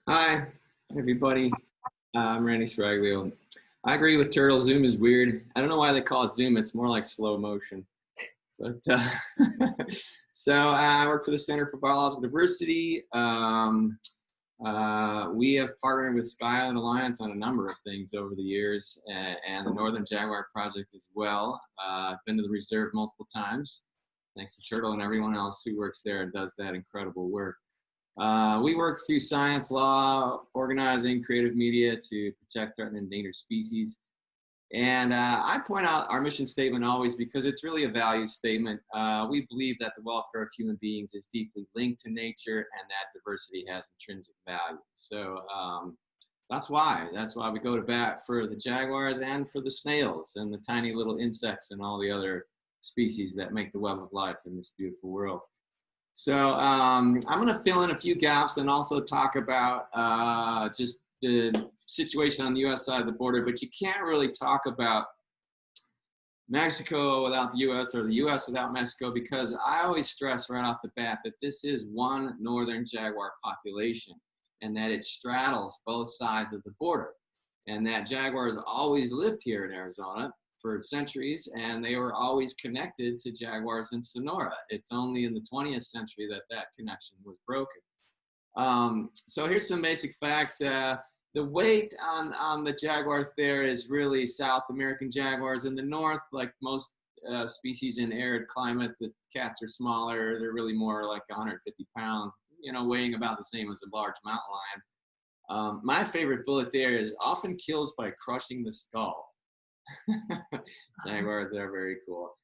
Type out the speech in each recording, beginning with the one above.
Hi, everybody. I'm Randy Serraglio. I agree with Turtle. Zoom is weird. I don't know why they call it Zoom. It's more like slow motion. But I work for the Center for Biological Diversity. We have partnered with Sky Island Alliance on a number of things over the years, and the Northern Jaguar Project as well. I've been to the reserve multiple times, thanks to Turtle and everyone else who works there and does that incredible work. We work through science, law, organizing, creative media to protect threatened and endangered species. And I point out our mission statement always because it's really a value statement. We believe that the welfare of human beings is deeply linked to nature and that diversity has intrinsic value. So that's why we go to bat for the jaguars and for the snails and the tiny little insects and all the other species that make the web of life in this beautiful world. So I'm going to fill in a few gaps and also talk about just the situation on the U.S. side of the border, but you can't really talk about Mexico without the U.S. or the U.S. without Mexico, because I always stress right off the bat that this is one northern jaguar population and that it straddles both sides of the border, and that jaguars always lived here in Arizona for centuries, and they were always connected to jaguars in Sonora. It's only in the 20th century that that connection was broken. So here's some basic facts. The weight on the jaguars there is really South American jaguars. In the north, like most species in arid climate, the cats are smaller. They're really more like 150 pounds, weighing about the same as a large mountain lion. My favorite bullet there is often kills by crushing the skull. Jaguars are very cool.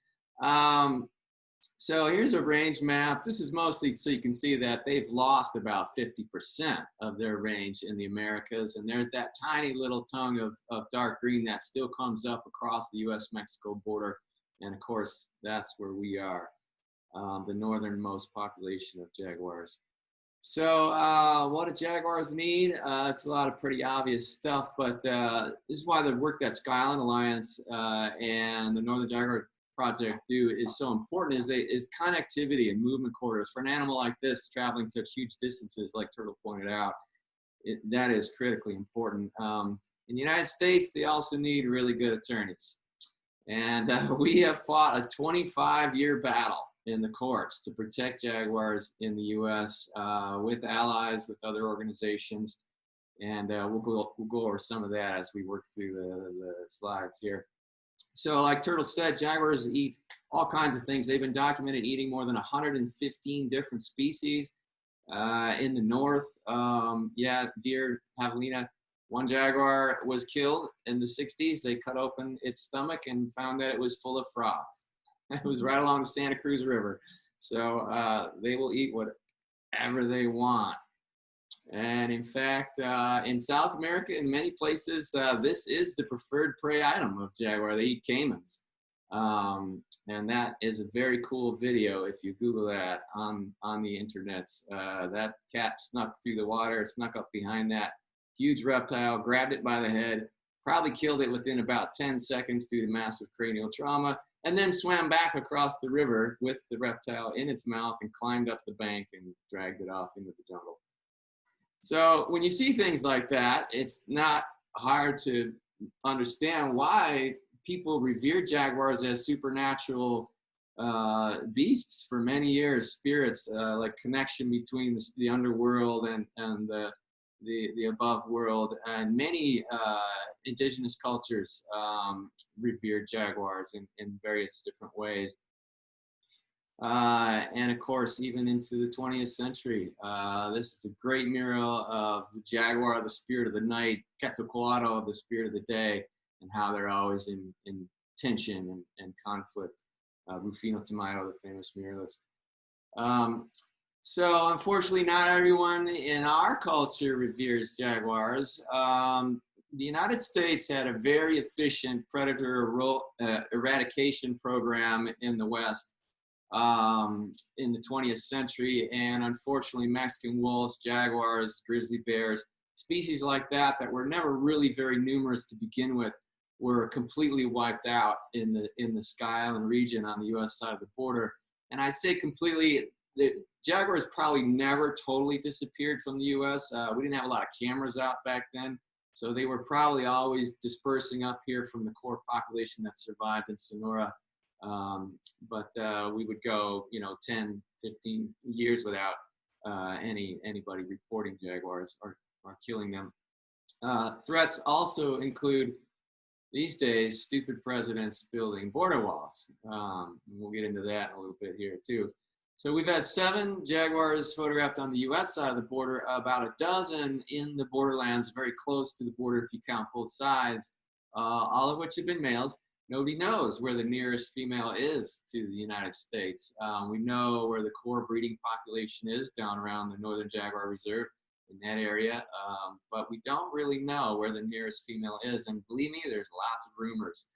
So here's a range map. This is mostly so you can see that they've lost about 50% of their range in the Americas. And there's that tiny little tongue of dark green that still comes up across the US-Mexico border. And of course, that's where we are, the northernmost population of jaguars. So what do jaguars need? It's a lot of pretty obvious stuff, but this is why the work that Sky Island Alliance and the Northern Jaguar Project do is so important, is connectivity and movement corridors. For an animal like this, traveling such huge distances, like Turtle pointed out, that is critically important. In the United States, they also need really good attorneys. And we have fought a 25-year battle in the courts to protect jaguars in the U.S. With allies, with other organizations, and we'll go over some of that as we work through the slides here. So, like Turtle said, jaguars eat all kinds of things. They've been documented eating more than 115 different species in the north. Deer, javelina. One jaguar was killed in the 60s. They cut open its stomach and found that it was full of frogs. It was right along the Santa Cruz River. So they will eat whatever they want. And in fact, in South America, in many places, this is the preferred prey item of jaguar. They eat caimans. And that is a very cool video if you Google that on the internets. That cat snuck through the water, snuck up behind that huge reptile, grabbed it by the head, probably killed it within about 10 seconds due to massive cranial trauma, and then swam back across the river with the reptile in its mouth and climbed up the bank and dragged it off into the jungle. So when you see things like that, it's not hard to understand why people revere jaguars as supernatural beasts for many years, spirits, like connection between the underworld and the above world, and many indigenous cultures revere jaguars in various different ways. And of course, even into the 20th century, this is a great mural of the jaguar, the spirit of the night, Quetzalcoatl, the spirit of the day, and how they're always in tension and conflict. Rufino Tamayo, the famous muralist. So unfortunately, not everyone in our culture reveres jaguars. The United States had a very efficient predator eradication program in the West in the 20th century. And unfortunately, Mexican wolves, jaguars, grizzly bears, species like that were never really very numerous to begin with, were completely wiped out in the Sky Island region on the U.S. side of the border. And I say completely, the jaguars probably never totally disappeared from the U.S. We didn't have a lot of cameras out back then, so they were probably always dispersing up here from the core population that survived in Sonora. But we would go, 10, 15 years without anybody reporting jaguars or killing them. Threats also include, these days, stupid presidents building border walls. We'll get into that in a little bit here too. So we've had 7 jaguars photographed on the U.S. side of the border, about a dozen in the borderlands, very close to the border if you count both sides, all of which have been males. Nobody knows where the nearest female is to the United States. We know where the core breeding population is down around the Northern Jaguar Reserve in that area, but we don't really know where the nearest female is. And believe me, there's lots of rumors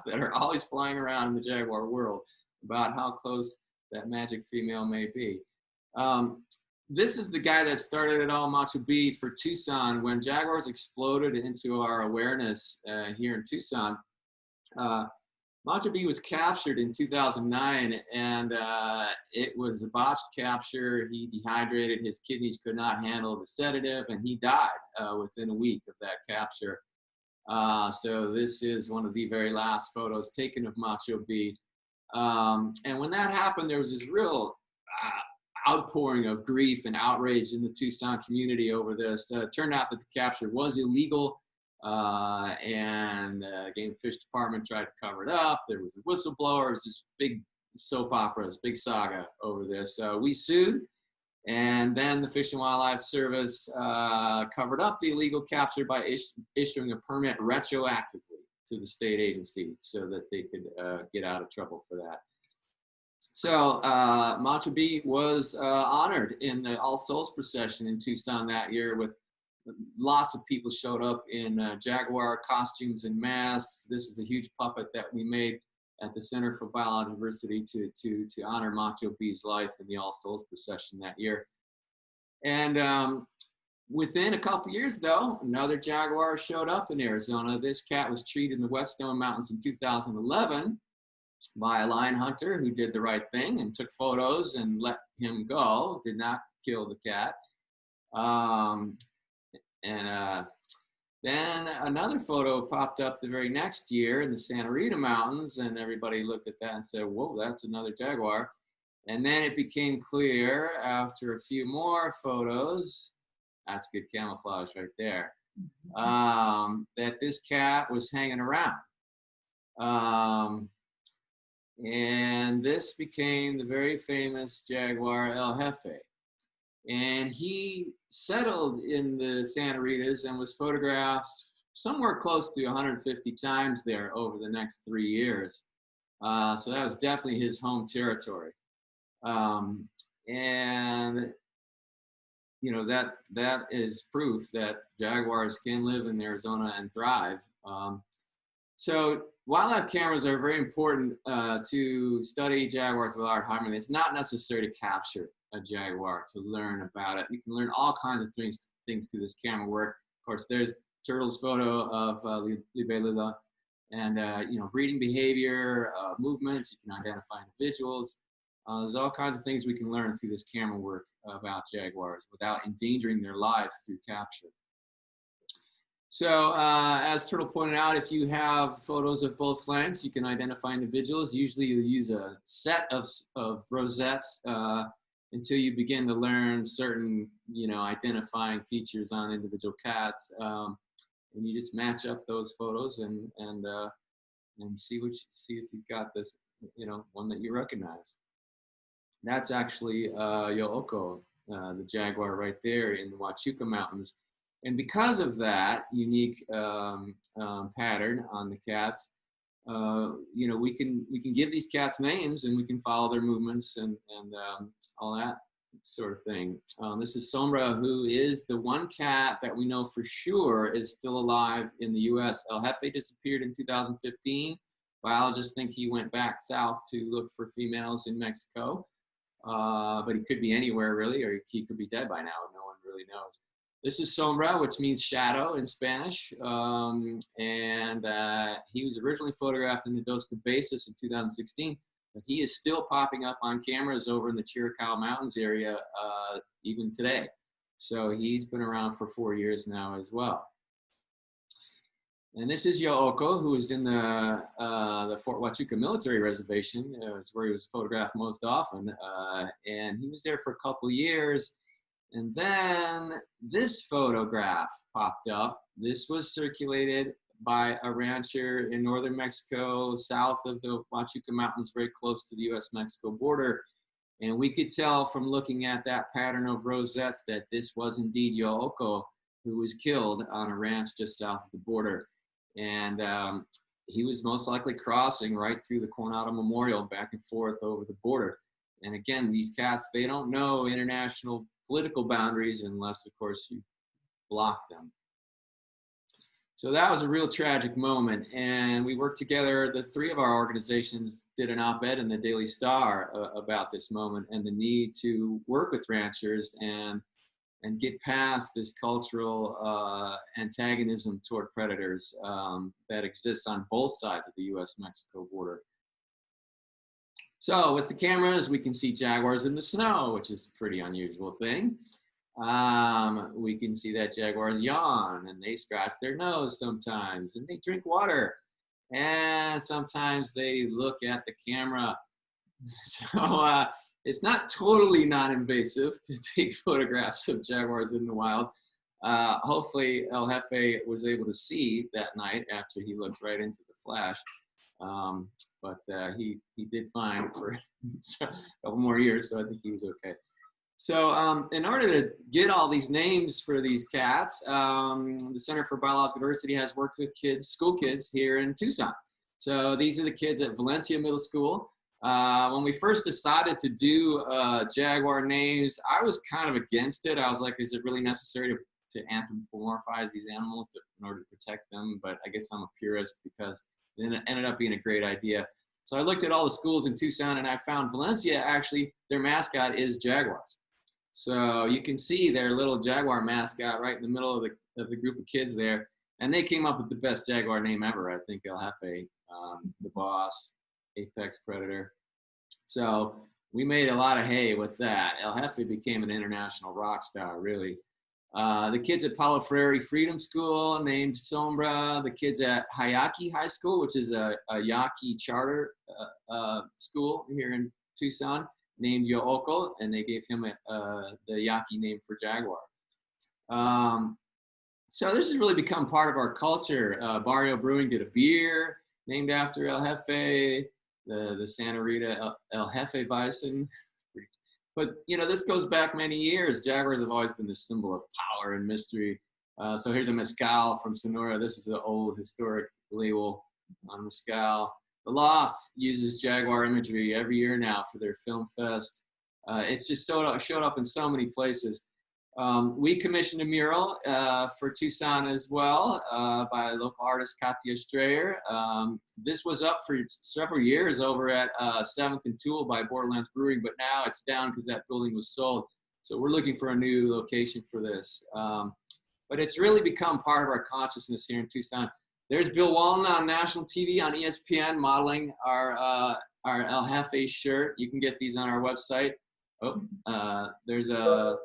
that are always flying around in the jaguar world about how close that magic female may be. This is the guy that started it all, Macho B, for Tucson. When jaguars exploded into our awareness here in Tucson, Macho B was captured in 2009, and it was a botched capture. He dehydrated, his kidneys could not handle the sedative, and he died within a week of that capture. So this is one of the very last photos taken of Macho B. And when that happened, there was this real outpouring of grief and outrage in the Tucson community over this. It turned out that the capture was illegal. And Game and Fish Department tried to cover it up. There was a whistleblower. It was this big soap opera, this big saga over this. We sued, and then the Fish and Wildlife Service covered up the illegal capture by issuing a permit retroactively to the state agency so that they could get out of trouble for that. So Macho B was honored in the All Souls procession in Tucson that year with lots of people showed up in jaguar costumes and masks. This is a huge puppet that we made at the Center for Biodiversity to honor Macho B's life in the All Souls procession that year. And within a couple years, though, another jaguar showed up in Arizona. This cat was treated in the Whetstone Mountains in 2011 by a lion hunter who did the right thing and took photos and let him go, did not kill the cat. Then another photo popped up the very next year in the Santa Rita Mountains, and everybody looked at that and said, whoa, that's another jaguar. And then it became clear after a few more photos, that's good camouflage right there, that this cat was hanging around. And this became the very famous jaguar El Jefe. And he settled in the Santa Ritas and was photographed somewhere close to 150 times there over the next 3 years. So that was definitely his home territory. And that is proof that jaguars can live in Arizona and thrive. So wildlife cameras are very important to study jaguars without harming. It's not necessary to capture a jaguar to learn about it. You can learn all kinds of things through this camera work. Of course, there's Turtle's photo of Libélula, and breeding behavior, movements. You can identify individuals. There's all kinds of things we can learn through this camera work about jaguars without endangering their lives through capture. So as Turtle pointed out, if you have photos of both flanks, you can identify individuals. Usually you use a set of rosettes until you begin to learn certain, identifying features on individual cats. And you just match up those photos and see if you've got this, one that you recognize. That's actually Yo'oko, the jaguar right there in the Huachuca Mountains. And because of that unique pattern on the cats, we can give these cats names and we can follow their movements and all that sort of thing. This is Sombra, who is the one cat that we know for sure is still alive in the U.S. El Jefe disappeared in 2015. Biologists think he went back south to look for females in Mexico, but he could be anywhere really, or he could be dead by now. No one really knows. This is Sombra, which means shadow in Spanish, and he was originally photographed in the Dos Cabezas in 2016. But he is still popping up on cameras over in the Chiricahua Mountains area even today. So he's been around for 4 years now as well. And this is Yo'oko, who is in the Fort Huachuca Military Reservation. It's where he was photographed most often. And he was there for a couple years. And then this photograph popped up. This was circulated by a rancher in northern Mexico, south of the Huachuca Mountains, very close to the US-Mexico border. And we could tell from looking at that pattern of rosettes that this was indeed Yo'oko, who was killed on a ranch just south of the border. And he was most likely crossing right through the Coronado Memorial back and forth over the border. And again, these cats, they don't know international political boundaries unless, of course, you block them. So that was a real tragic moment. And we worked together, the three of our organizations did an op-ed in the Daily Star about this moment and the need to work with ranchers and get past this cultural antagonism toward predators that exists on both sides of the US-Mexico border. So with the cameras, we can see jaguars in the snow, which is a pretty unusual thing. We can see that jaguars yawn and they scratch their nose sometimes and they drink water. And sometimes they look at the camera. So it's not totally non-invasive to take photographs of jaguars in the wild. Hopefully El Jefe was able to see that night after he looked right into the flash. But he did fine for a couple more years, so I think he was okay. So in order to get all these names for these cats, the Center for Biological Diversity has worked with kids, school kids here in Tucson. So these are the kids at Valencia Middle School. When we first decided to do jaguar names, I was kind of against it. I was like, is it really necessary to anthropomorphize these animals in order to protect them? But I guess I'm a purist because it ended up being a great idea. So I looked at all the schools in Tucson and I found Valencia, actually, their mascot is jaguars. So you can see their little jaguar mascot right in the middle of the group of kids there. And they came up with the best jaguar name ever, I think, El Jefe, the boss, apex predator. So we made a lot of hay with that. El Jefe became an international rock star, really. The kids at Palo Freire Freedom School named Sombra. The kids at Hayaki High School, which is a Yaqui charter school here in Tucson, named Yo'oko, and they gave him the Yaqui name for jaguar. So this has really become part of our culture. Barrio Brewing did a beer named after El Jefe, the Santa Rita El Jefe Bison. But, you know, this goes back many years. Jaguars have always been the symbol of power and mystery. So here's a mezcal from Sonora. This is the old historic label on mezcal. The Loft uses jaguar imagery every year now for their film fest. It's just showed up in so many places. We commissioned a mural for Tucson as well by local artist Katia Strayer. This was up for several years over at 7th and Tool by Borderlands Brewing, but now it's down because that building was sold. So we're looking for a new location for this. But it's really become part of our consciousness here in Tucson. There's Bill Walton on national TV on ESPN modeling our El Jefe shirt. You can get these on our website. Oh, there's a...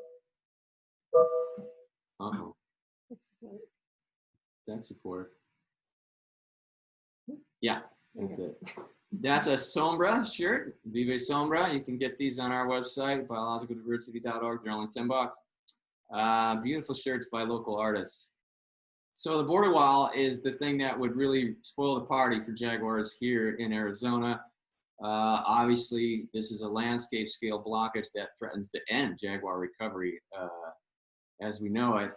Uh-oh. Tech support. Yeah, that's it. That's a Sombra shirt, Vive Sombra. You can get these on our website, biologicaldiversity.org. They're only $10. Beautiful shirts by local artists. So the border wall is the thing that would really spoil the party for jaguars here in Arizona. Obviously, this is a landscape scale blockage that threatens to end jaguar recovery as we know it.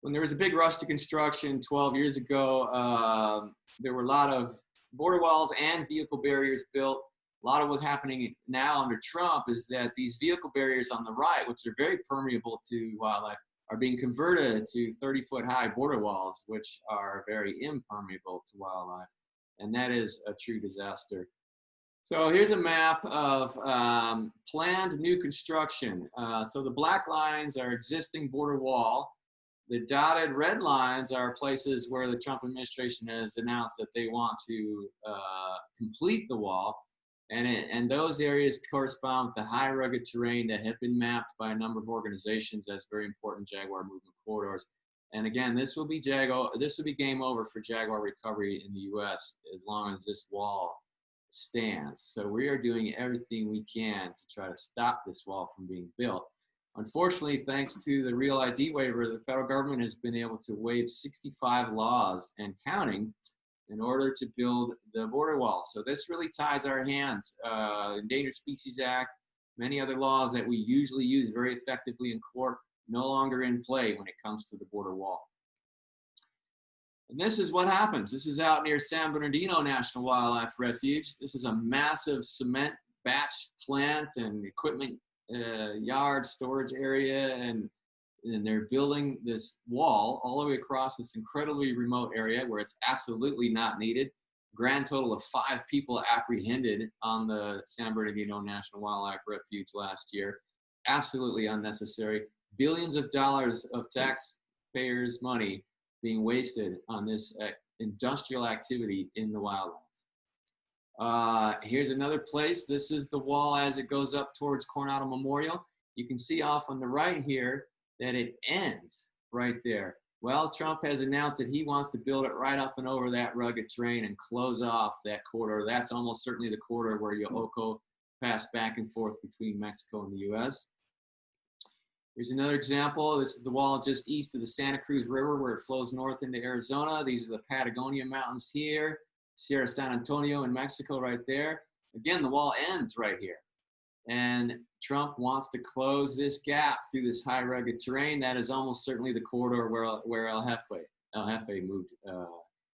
When there was a big rush to construction 12 years ago, there were a lot of border walls and vehicle barriers built. A lot of what's happening now under Trump is that these vehicle barriers on the right, which are very permeable to wildlife, are being converted to 30-foot high border walls, which are very impermeable to wildlife. And that is a true disaster. So here's a map of planned new construction. So the black lines are existing border wall. The dotted red lines are places where the Trump administration has announced that they want to complete the wall. And those areas correspond with the high rugged terrain that have been mapped by a number of organizations as very important jaguar movement corridors. And again, this will be game over for jaguar recovery in the U.S. as long as this wall stands. So we are doing everything we can to try to stop this wall from being built. Unfortunately, thanks to the Real ID waiver, the federal government has been able to waive 65 laws and counting in order to build the border wall. So this really ties our hands. Endangered Species Act, many other laws that we usually use very effectively in court, no longer in play when it comes to the border wall. And this is what happens. This is out near San Bernardino National Wildlife Refuge. This is a massive cement batch plant and equipment yard storage area, and they're building this wall all the way across this incredibly remote area where it's absolutely not needed. Grand total of 5 people apprehended on the San Bernardino National Wildlife Refuge last year. Absolutely unnecessary. Billions of dollars of taxpayers' money being wasted on this industrial activity in the wildlands. Here's another place. This is the wall as it goes up towards Coronado Memorial. You can see off on the right here that it ends right there. Well, Trump has announced that he wants to build it right up and over that rugged terrain and close off that corridor. That's almost certainly the corridor where Yoko passed back and forth between Mexico and the U.S. Here's another example. This is the wall just east of the Santa Cruz River where it flows north into Arizona. These are the Patagonia Mountains here. Sierra San Antonio in Mexico right there. Again, the wall ends right here. And Trump wants to close this gap through this high rugged terrain. That is almost certainly the corridor where El Jefe moved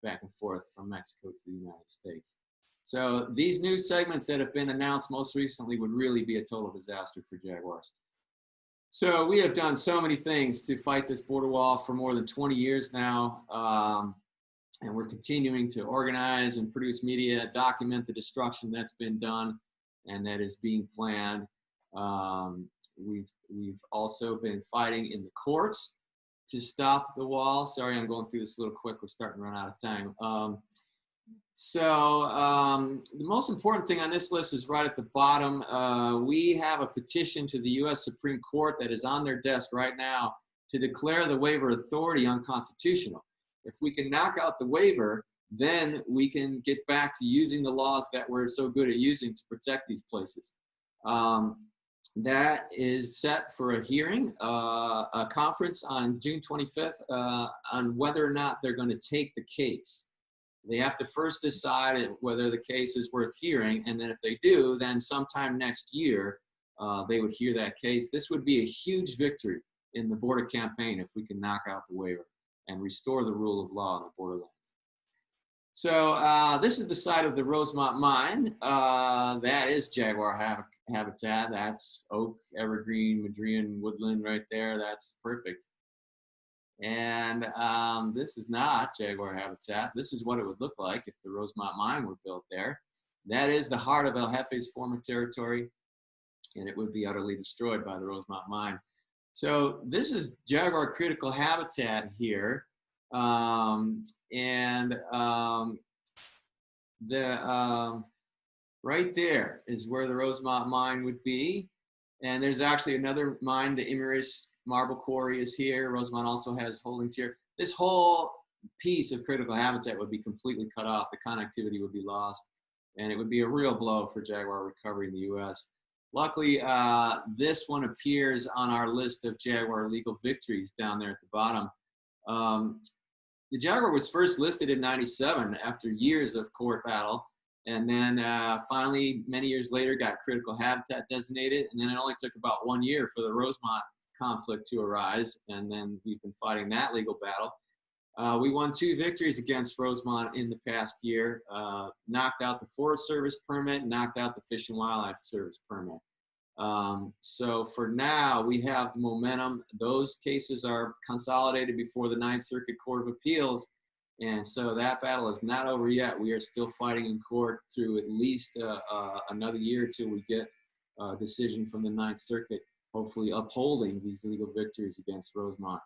back and forth from Mexico to the United States. So these new segments that have been announced most recently would really be a total disaster for jaguars. So we have done so many things to fight this border wall for more than 20 years now. And we're continuing to organize and produce media, document the destruction that's been done and that is being planned. We've also been fighting in the courts to stop the wall. Sorry, I'm going through this a little quick. We're starting to run out of time. The most important thing on this list is right at the bottom. We have a petition to the U.S. Supreme Court that is on their desk right now to declare the waiver authority unconstitutional. If we can knock out the waiver, then we can get back to using the laws that we're so good at using to protect these places. That is set for a hearing, a conference on June 25th on whether or not they're going to take the case. They have to first decide whether the case is worth hearing, and then if they do, then sometime next year, they would hear that case. This would be a huge victory in the border campaign if we can knock out the waiver and restore the rule of law in the borderlands. So this is the site of the Rosemont Mine. That is jaguar habitat. That's oak, evergreen, Madrean woodland right there. That's perfect. And this is not jaguar habitat. This is what it would look like if the Rosemont Mine were built there. That is the heart of El Jefe's former territory, and it would be utterly destroyed by the Rosemont Mine. So this is jaguar critical habitat here. Right there is where the Rosemont Mine would be. And there's actually another mine, the Imaris Marble Quarry is here. Rosemont also has holdings here. This whole piece of critical habitat would be completely cut off. The connectivity would be lost, and it would be a real blow for jaguar recovery in the U.S. Luckily, this one appears on our list of jaguar legal victories down there at the bottom. The jaguar was first listed in '97 after years of court battle, and then finally, many years later, got critical habitat designated, and then it only took about 1 year for the Rosemont conflict to arise, and then we've been fighting that legal battle. We won 2 victories against Rosemont in the past year, knocked out the Forest Service permit, knocked out the Fish and Wildlife Service permit. So for now, we have the momentum. Those cases are consolidated before the Ninth Circuit Court of Appeals, and so that battle is not over yet. We are still fighting in court through at least another year till we get a decision from the Ninth Circuit, hopefully upholding these legal victories against Rosemont.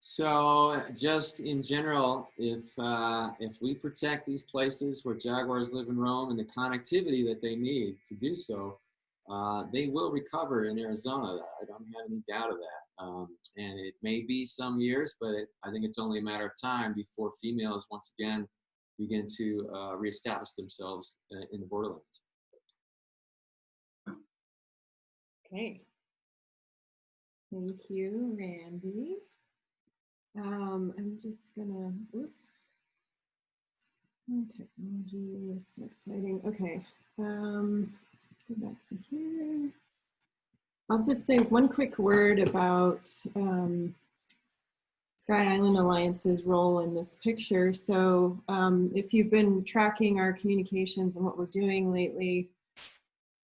So just in general, if we protect these places where jaguars live and roam and the connectivity that they need to do so, they will recover in Arizona. I don't have any doubt of that. And it may be some years, but I think it's only a matter of time before females once again begin to reestablish themselves in the borderlands. Okay. Thank you, Randy. I'm just gonna, oops. Oh, technology is so exciting. Okay, go back to here. I'll just say one quick word about Sky Island Alliance's role in this picture. So if you've been tracking our communications and what we're doing lately,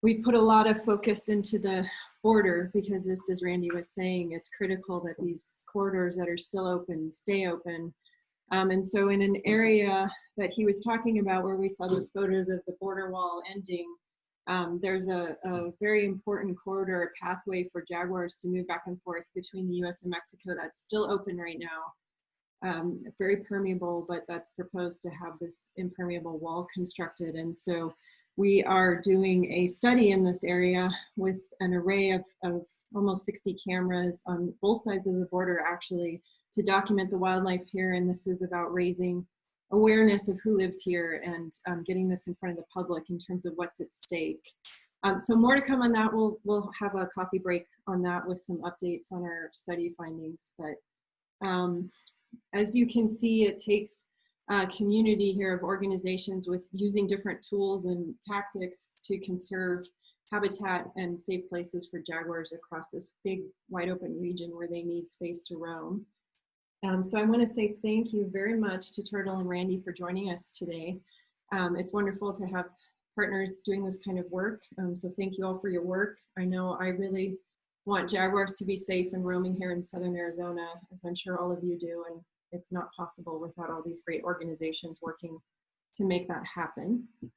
we've put a lot of focus into the border because, just as Randy was saying, it's critical that these corridors that are still open stay open. And so in an area that he was talking about where we saw those photos of the border wall ending, there's a very important corridor, a pathway for jaguars to move back and forth between the US and Mexico that's still open right now. Very permeable, but that's proposed to have this impermeable wall constructed. And so we are doing a study in this area with an array of almost 60 cameras on both sides of the border, actually, to document the wildlife here. And this is about raising awareness of who lives here and getting this in front of the public in terms of what's at stake. So more to come on that. We'll have a coffee break on that with some updates on our study findings. But as you can see, it takes a community here of organizations with using different tools and tactics to conserve habitat and safe places for jaguars across this big wide open region where they need space to roam. So I want to say thank you very much to Turtle and Randy for joining us today. It's wonderful to have partners doing this kind of work. So thank you all for your work. I know I really want jaguars to be safe and roaming here in Southern Arizona, as I'm sure all of you do. And it's not possible without all these great organizations working to make that happen.